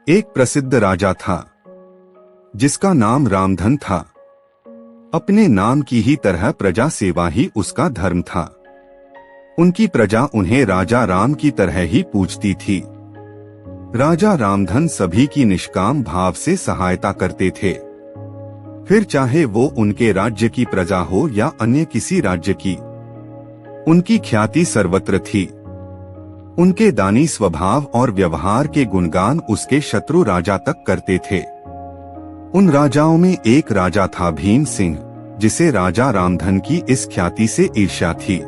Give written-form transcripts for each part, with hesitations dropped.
एक प्रसिद्ध राजा था जिसका नाम रामधन था। अपने नाम की ही तरह प्रजा सेवा ही उसका धर्म था। उनकी प्रजा उन्हें राजा राम की तरह ही पूजती थी। राजा रामधन सभी की निष्काम भाव से सहायता करते थे, फिर चाहे वो उनके राज्य की प्रजा हो या अन्य किसी राज्य की। उनकी ख्याति सर्वत्र थी। उनके दानी स्वभाव और व्यवहार के गुणगान उसके शत्रु राजा तक करते थे। उन राजाओं में एक राजा था भीम सिंह, जिसे राजा रामधन की इस ख्याति से ईर्ष्या थी।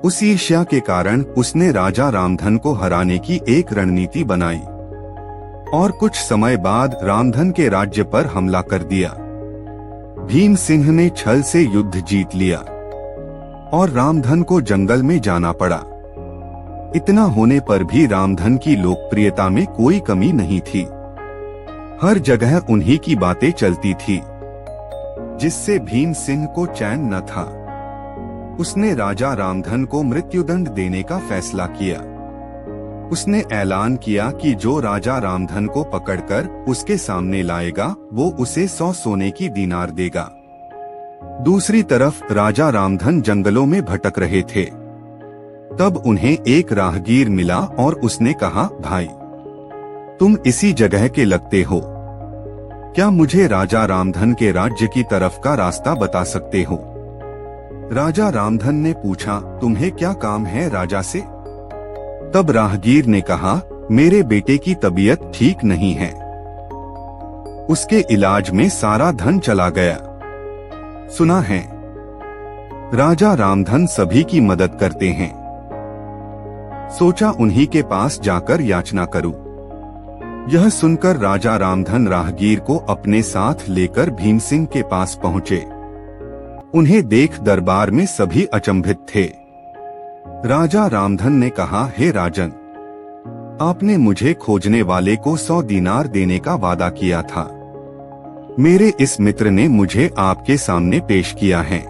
उस ईर्ष्या के कारण उसने राजा रामधन को हराने की एक रणनीति बनाई और कुछ समय बाद रामधन के राज्य पर हमला कर दिया। भीम सिंह ने छल से युद्ध जीत लिया और रामधन को जंगल में जाना पड़ा। इतना होने पर भी रामधन की लोकप्रियता में कोई कमी नहीं थी। हर जगह उन्हीं की बातें चलती थी, जिससे भीम सिंह को चैन न था। उसने राजा रामधन को मृत्युदंड देने का फैसला किया। उसने ऐलान किया कि जो राजा रामधन को पकड़कर उसके सामने लाएगा वो उसे 100 सोने की दीनार देगा। दूसरी तरफ राजा रामधन जंगलों में भटक रहे थे। तब उन्हें एक राहगीर मिला और उसने कहा, भाई, तुम इसी जगह के लगते हो, क्या मुझे राजा रामधन के राज्य की तरफ का रास्ता बता सकते हो? राजा रामधन ने पूछा, तुम्हें क्या काम है राजा से? तब राहगीर ने कहा, मेरे बेटे की तबीयत ठीक नहीं है, उसके इलाज में सारा धन चला गया। सुना है राजा रामधन सभी की मदद करते हैं, सोचा उन्हीं के पास जाकर याचना करूं। यह सुनकर राजा रामधन राहगीर को अपने साथ लेकर भीम सिंह के पास पहुंचे। उन्हें देख दरबार में सभी अचंभित थे। राजा रामधन ने कहा, हे राजन, आपने मुझे खोजने वाले को 100 दीनार देने का वादा किया था। मेरे इस मित्र ने मुझे आपके सामने पेश किया है,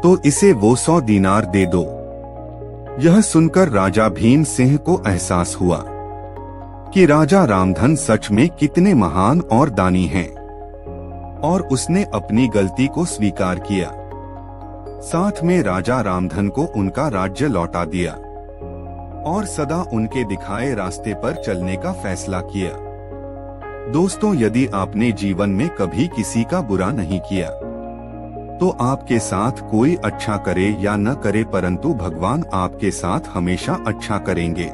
तो इसे वो 100 दीनार दे दो। यह सुनकर राजा भीम सिंह को एहसास हुआ कि राजा रामधन सच में कितने महान और दानी हैं, और उसने अपनी गलती को स्वीकार किया। साथ में राजा रामधन को उनका राज्य लौटा दिया और सदा उनके दिखाए रास्ते पर चलने का फैसला किया। दोस्तों, यदि आपने जीवन में कभी किसी का बुरा नहीं किया, तो आपके साथ कोई अच्छा करे या न करे, परंतु भगवान आपके साथ हमेशा अच्छा करेंगे।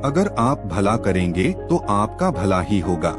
अगर आप भला करेंगे तो आपका भला ही होगा।